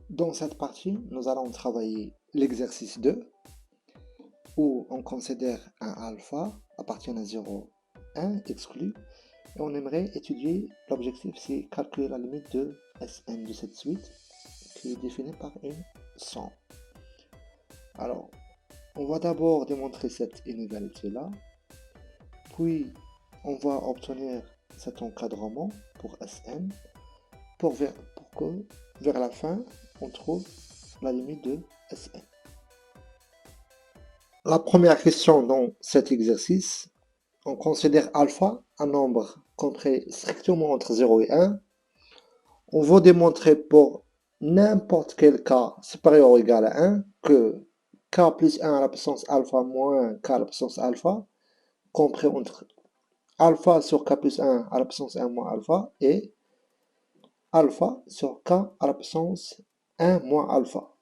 Dans cette partie, nous allons travailler l'exercice 2 où on considère un alpha appartenant à 0, 1 exclu et on aimerait étudier, l'objectif c'est calculer la limite de Sn de cette suite qui est définie par une somme. Alors, on va d'abord démontrer cette inégalité-là, puis on va obtenir cet encadrement pour Sn pour que vers la fin, on trouve la limite de Sn. La première question dans cet exercice, on considère alpha un nombre compris strictement entre 0 et 1. On va démontrer pour n'importe quel cas supérieur ou égal à 1 que k plus 1 à la puissance alpha moins k à la puissance alpha, compris entre alpha sur k plus 1 à la puissance 1 moins alpha et alpha sur k à la puissance 1 moins alpha.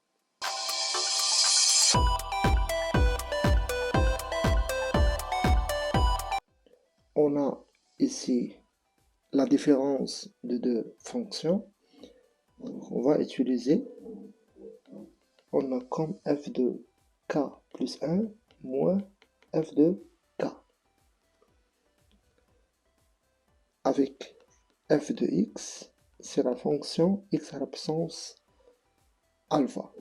On a ici la différence de deux fonctions. On va utiliser, on a comme f de k plus 1 moins f de k. Avec f de x, c'est la fonction x à la puissance alpha.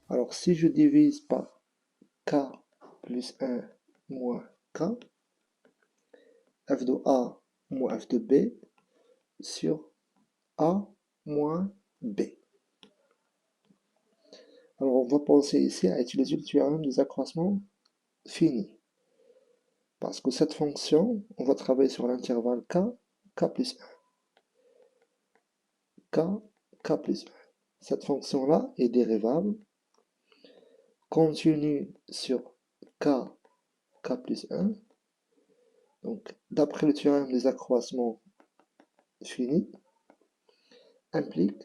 Alors si je divise par k plus 1 moins k, f de a moins f de b sur a moins b. Alors on va penser ici à utiliser le théorème des accroissements finis. Parce que cette fonction, on va travailler sur l'intervalle k, k plus 1. K plus 1. Cette fonction-là est dérivable continue sur k, k plus 1. Donc, d'après le théorème des accroissements finis, implique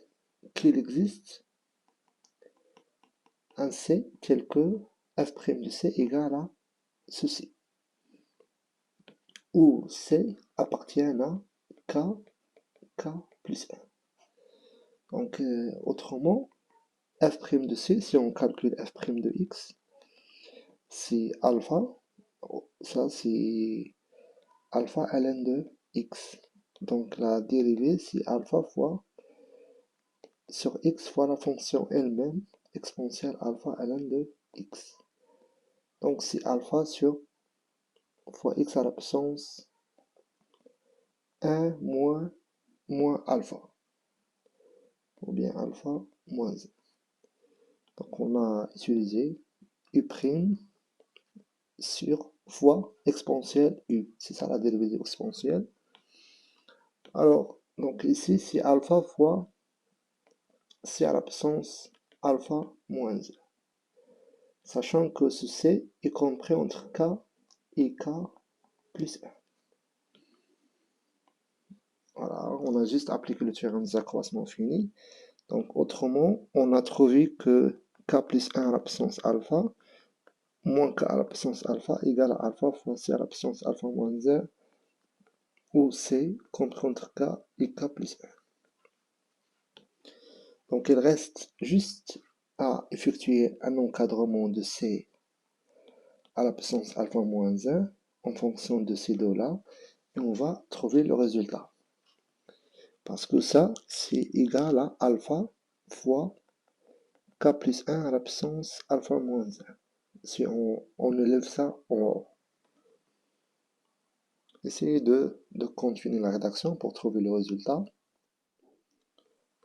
qu'il existe un C tel que f' de C égale à ceci, où C appartient à k, k plus 1. Donc, autrement, f' de C, si on calcule f' de x, c'est alpha, ça c'est alpha ln de x. Donc la dérivée, c'est alpha fois sur x fois la fonction elle-même, exponentielle alpha ln de x. Donc c'est alpha sur fois x à la puissance 1 moins alpha. Ou bien alpha moins 1. Donc on a utilisé u' sur fois exponentielle u. C'est ça la dérivée exponentielle. Alors, donc ici, c'est alpha fois c à la puissance alpha moins 1. Sachant que ce c est compris entre k et k plus 1. Voilà, on a juste appliqué le théorème des accroissements finis. Donc, autrement, on a trouvé que k plus 1 à la puissance alpha moins k à la puissance alpha égale à alpha fois c à la puissance alpha moins 1, où c compris entre k et k plus 1. Donc, il reste juste à effectuer un encadrement de c à la puissance alpha moins 1 en fonction de ces deux-là, et on va trouver le résultat. Parce que ça, c'est égal à alpha fois k plus 1 à la puissance alpha moins 1. Si on élève ça en haut. Essayez de continuer la rédaction pour trouver le résultat.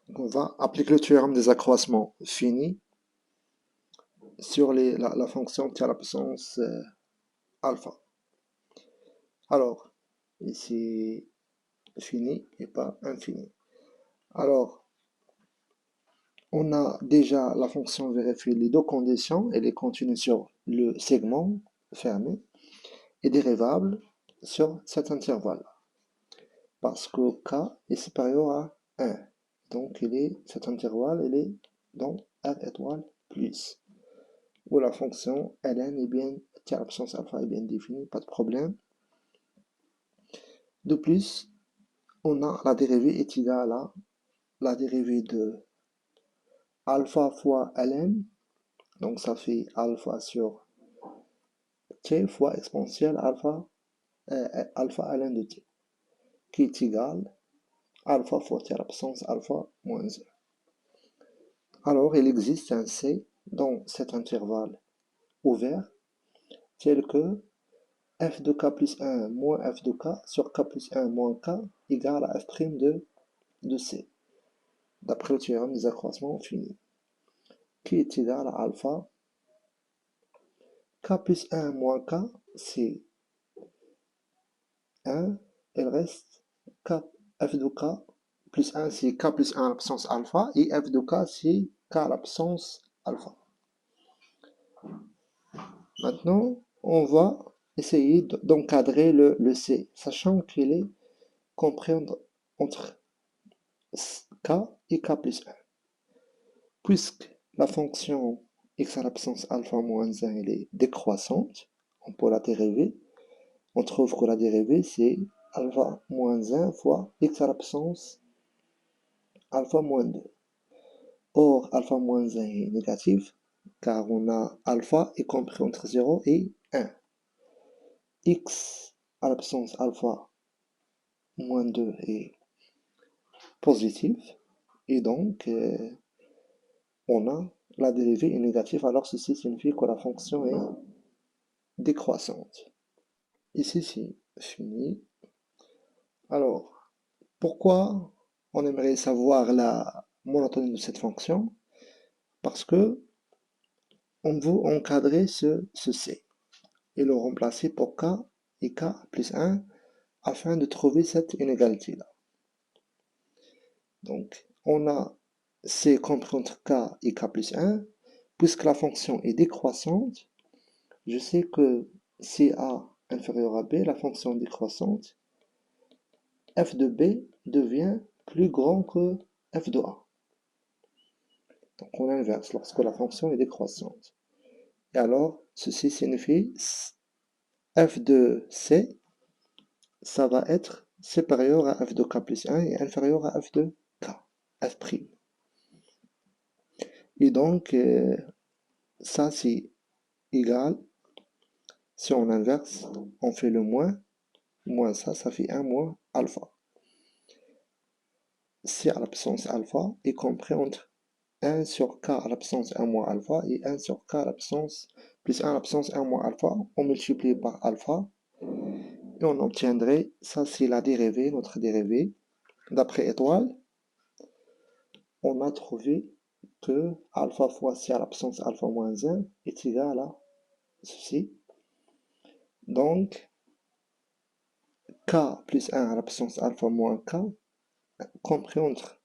Donc on va appliquer le théorème des accroissements finis sur la fonction t à la puissance alpha. Alors, ici, fini et pas infini. Alors, on a déjà la fonction vérifier les deux conditions, elle est continue sur le segment fermé et dérivable sur cet intervalle. Parce que k est supérieur à 1. Donc cet intervalle il est dans R étoile plus. Où la fonction ln est bien, t à la puissance alpha est bien définie, pas de problème. De plus, on a la dérivée est égale à la dérivée de alpha fois ln, donc ça fait alpha sur t fois exponentielle alpha ln de t, qui est égal alpha fois t à la puissance alpha moins 1. Alors, il existe un C dans cet intervalle ouvert tel que f de k plus 1 moins f de k sur k plus 1 moins k égale à f' de C, d'après le théorème des accroissements finis, qui est égal à alpha k plus 1 moins k, c'est 1, il reste k, f de k plus 1, c'est k plus 1 à la puissance alpha, et f de k, c'est k à la puissance alpha. Maintenant, on va essayer d'encadrer le C, sachant qu'il est compris entre k et k plus 1. Puisque la fonction x à la puissance alpha moins 1 elle est décroissante, on peut la dériver. On trouve que la dérivée, c'est alpha moins 1 fois x à la puissance alpha moins 2. Or, alpha moins 1 est négatif, car on a alpha est compris entre 0 et 1. X à la puissance alpha moins 2 est positif, et donc on a la dérivée est négative, alors ceci signifie que la fonction est décroissante. Ici, c'est fini. Alors, pourquoi on aimerait savoir la monotonie de cette fonction? Parce que on veut encadrer ce C et le remplacer pour k et k plus 1 afin de trouver cette inégalité-là. Donc, on a C compris entre k et k plus 1. Puisque la fonction est décroissante, je sais que CA inférieur à B, la fonction décroissante, f de B devient plus grand que f de A. Donc on inverse lorsque la fonction est décroissante. Et alors, ceci signifie f de C, ça va être supérieur à f de k plus 1 et inférieur à f de k, f'. Et donc, ça c'est égal, si on inverse, on fait le moins ça fait 1 moins alpha. C à la puissance alpha est compris entre 1 sur k à la puissance 1 moins alpha et 1 sur k à la puissance plus 1 à la puissance 1 moins alpha, on multiplie par alpha, et on obtiendrait, ça c'est la dérivée, notre dérivée. D'après étoile, on a trouvé que alpha fois c à la puissance alpha moins 1 est égal à ceci. Donc, k plus 1 à la puissance alpha moins k, compris entre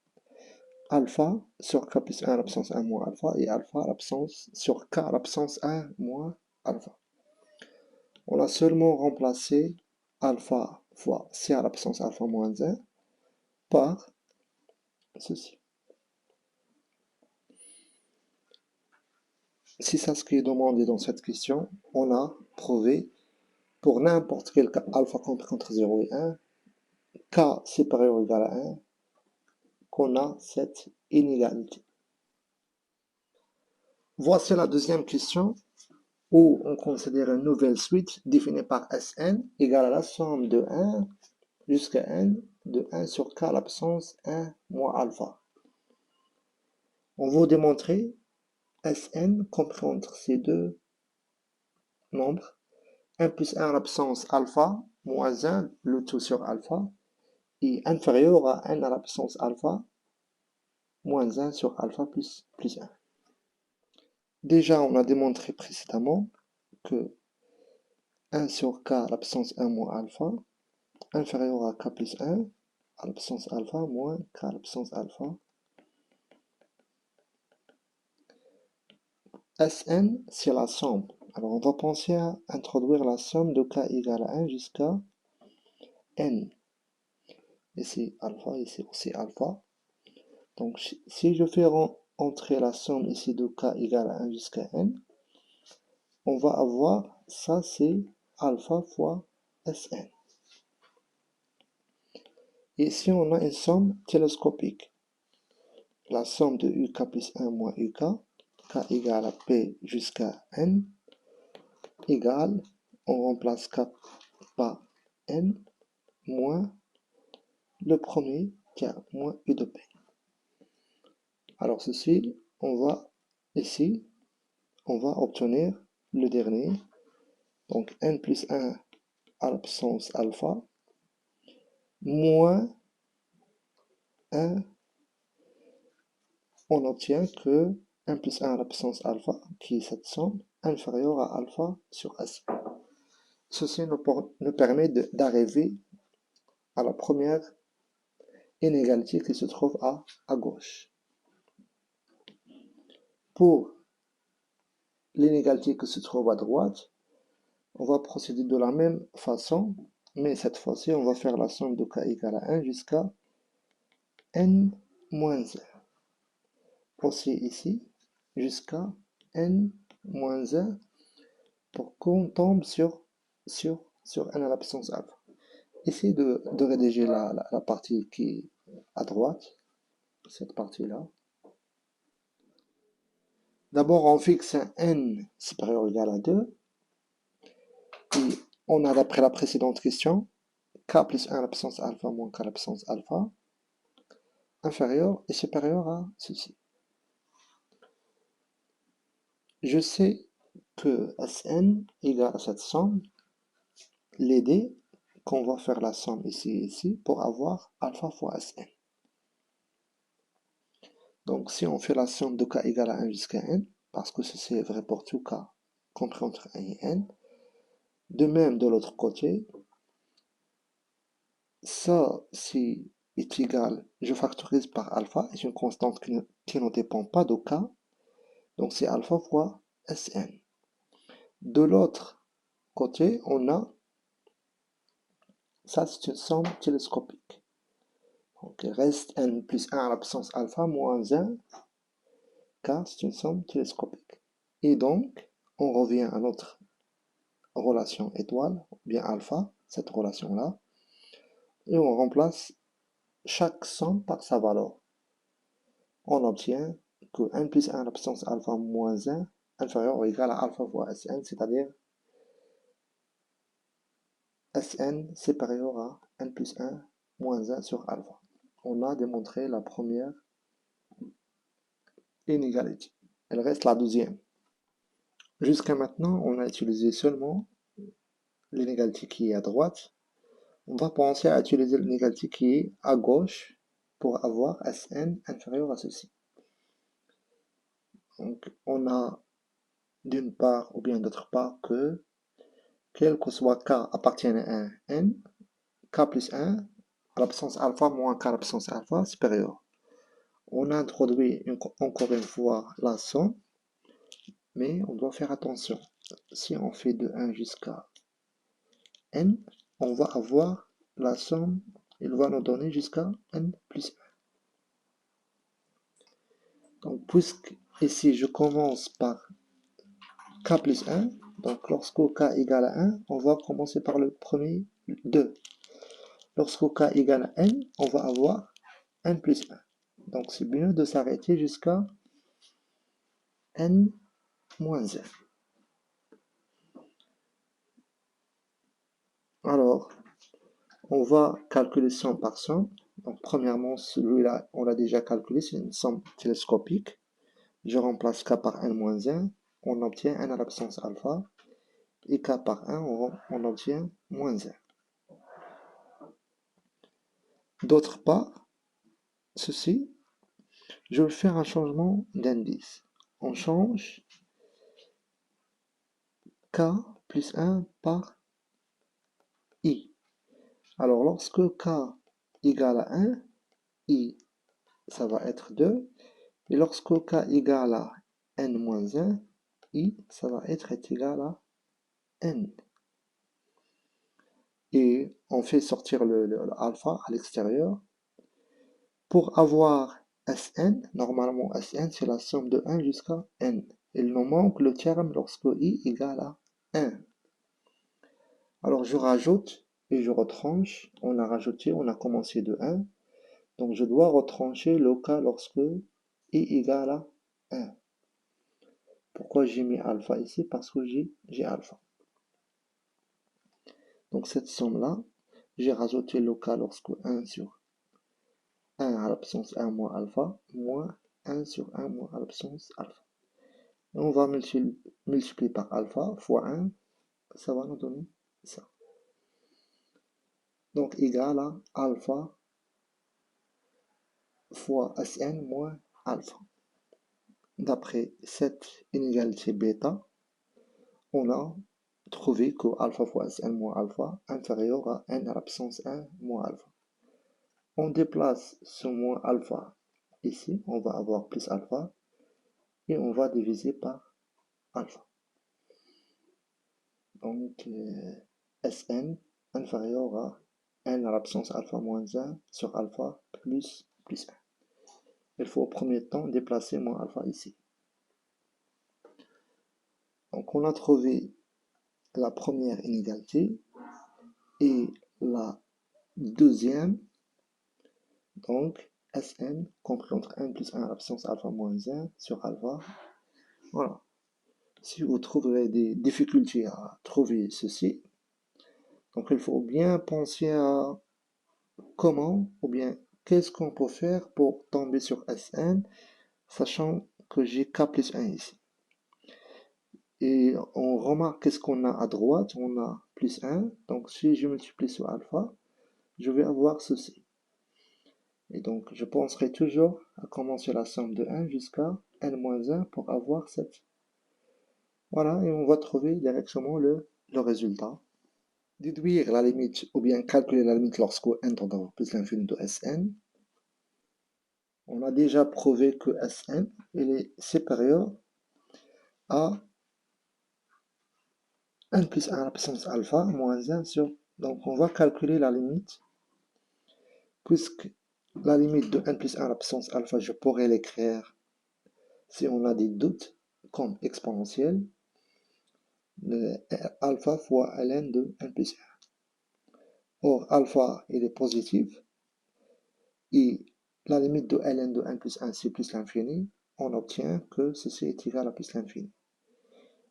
alpha sur k plus 1 à la puissance 1 moins alpha et alpha à la puissance sur k à la puissance 1 moins alpha. On a seulement remplacé alpha fois c à la puissance alpha moins 1 par ceci. Si c'est ce qui est demandé dans cette question, on a prouvé pour n'importe quel cas alpha compris entre 0 et 1, k supérieur ou égal à 1, qu'on a cette inégalité. Voici la deuxième question où on considère une nouvelle suite définie par Sn égale à la somme de 1 jusqu'à n de 1 sur k à la puissance 1 moins alpha. On veut démontrer Sn compris entre ces deux nombres, 1 plus 1 à la puissance alpha moins 1, le tout sur alpha, est inférieur à n à la puissance alpha moins 1 sur alpha plus 1. Déjà, on a démontré précédemment que 1 sur k à la puissance 1 moins alpha inférieur à k plus 1 à la puissance alpha moins k à la puissance alpha. Sn, c'est la somme. Alors, on va penser à introduire la somme de k égale à 1 jusqu'à n. Ici alpha, ici aussi alpha. Donc, si je fais entrer la somme ici de k égale à 1 jusqu'à n, on va avoir, ça c'est alpha fois Sn. Et ici, on a une somme télescopique. la somme de UK plus 1 moins UK, K égale à P jusqu'à N, égale, on remplace K par N, moins le premier qui a moins U de P. Alors ceci, ici, on va obtenir le dernier, donc N plus 1 à la puissance alpha, moins 1, on obtient que 1 plus 1 à la puissance alpha, qui est cette somme, inférieure à alpha sur S. Ceci nous permet d'arriver à la première inégalité qui se trouve à gauche. Pour l'inégalité qui se trouve à droite, on va procéder de la même façon, mais cette fois-ci, on va faire la somme de K égale à 1 jusqu'à N moins 1. Aussi ici, jusqu'à N moins 1, pour qu'on tombe sur N à la puissance alpha. Essayez de rédiger la partie qui est à droite, cette partie-là. D'abord, on fixe un N supérieur ou égal à 2. Et on a, d'après la précédente question, K plus 1 à la puissance alpha moins K à la puissance alpha, inférieur et supérieur à ceci. Je sais que Sn égale à cette somme, l'aider, qu'on va faire la somme ici et ici, pour avoir alpha fois Sn. Donc si on fait la somme de K égale à 1 jusqu'à N, parce que ceci est vrai pour tout K, compris entre 1 et N, de même de l'autre côté, ça, si est égal, je factorise par alpha, est une constante qui ne dépend pas de K, donc c'est alpha fois Sn. De l'autre côté, on a, ça c'est une somme télescopique. Donc il reste n plus 1 à la puissance alpha moins 1, car c'est une somme télescopique. Et donc, on revient à notre relation étoile, ou bien alpha, cette relation-là, et on remplace chaque somme par sa valeur. On obtient que n plus 1 à la puissance alpha moins 1 inférieur ou égal à alpha fois Sn, c'est-à-dire Sn supérieur à n plus 1 moins 1 sur alpha. On a démontré la première inégalité. Elle reste la deuxième. Jusqu'à maintenant, on a utilisé seulement l'inégalité qui est à droite. On va penser à utiliser l'inégalité qui est à gauche pour avoir Sn inférieur à ceci. Donc, on a d'une part ou bien d'autre part que quel que soit K appartienne à un N, K plus 1 à la puissance alpha moins K à la puissance alpha supérieur. On a introduit encore une fois la somme, mais on doit faire attention. Si on fait de 1 jusqu'à N, on va avoir la somme, il va nous donner jusqu'à N plus 1. Donc, puisque ici je commence par K plus 1, donc lorsque K égale à 1, on va commencer par le premier 2. Lorsque K égale à N, on va avoir N plus 1. Donc c'est mieux de s'arrêter jusqu'à N moins 1. Alors, on va calculer somme par somme. Donc premièrement, celui-là, on l'a déjà calculé, c'est une somme télescopique. Je remplace K par N moins 1, on obtient N à la puissance alpha. Et K par 1, on obtient moins 1. D'autre part, ceci, je vais faire un changement d'indice. On change K plus 1 par I. Alors, lorsque K égale à 1, I, ça va être 2. Et lorsque K égale à N moins 1, I, ça va être égal à N. Et on fait sortir le alpha à l'extérieur. Pour avoir Sn, normalement Sn c'est la somme de 1 jusqu'à N. Il nous manque le terme lorsque I égale à 1. Alors je rajoute et je retranche. On a rajouté, on a commencé de 1. Donc je dois retrancher le cas lorsque est égal à 1. Pourquoi j'ai mis alpha ici? Parce que j'ai alpha. Donc cette somme-là, j'ai rajouté le cas lorsque 1 sur 1 à la puissance 1 moins alpha, moins 1 sur 1 moins à la puissance alpha. Et on va multiplier par alpha fois 1, ça va nous donner ça. Donc égal à alpha fois Sn moins alpha. D'après cette inégalité bêta, on a trouvé que alpha fois Sn moins alpha inférieur à n à la puissance 1 moins alpha. On déplace ce moins alpha ici, on va avoir plus alpha, et on va diviser par alpha. Donc Sn inférieur à n à la puissance alpha moins 1 sur alpha plus 1. Il faut au premier temps déplacer moins alpha ici. Donc on a trouvé la première inégalité et la deuxième. Donc Sn compris entre 1 plus 1 à la puissance alpha moins 1 sur alpha. Voilà. Si vous trouverez des difficultés à trouver ceci, donc il faut bien penser à comment ou bien qu'est-ce qu'on peut faire pour tomber sur Sn, sachant que j'ai K plus 1 ici. Et on remarque qu'est-ce qu'on a à droite, on a plus 1, donc si je multiplie sur alpha, je vais avoir ceci. Et donc je penserai toujours à commencer la somme de 1 jusqu'à n-1 pour avoir cette. Voilà, et on va trouver directement le résultat. Déduire la limite ou bien calculer la limite lorsque n tend à plus l'infini de Sn. On a déjà prouvé que Sn il est supérieur à n plus 1 à la puissance alpha moins 1 sur. Donc on va calculer la limite, puisque la limite de n plus 1 à la puissance alpha, je pourrais l'écrire si on a des doutes comme exponentielle, alpha fois ln de n plus 1. Or alpha il est positif et la limite de ln de n plus 1 c'est plus l'infini, on obtient que ceci est égal à plus l'infini.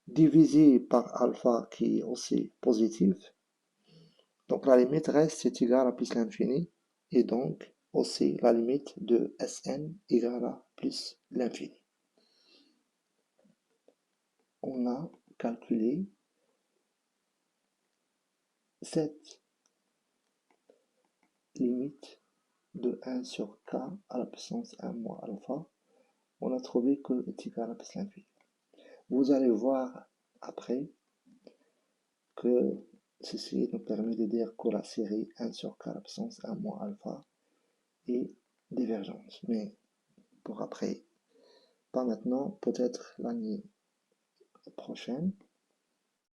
Divisé par alpha qui est aussi positif, donc la limite reste est égale à plus l'infini, et donc aussi la limite de Sn égale à plus l'infini. On a calculé cette limite de 1 sur k à la puissance 1 moins alpha. On a trouvé que est égal à plus l'infini. Vous allez voir après que ceci nous permet de dire que la série 1 sur k à la puissance 1 moins alpha est divergente. Mais pour après, pas maintenant, peut-être l'année prochaine.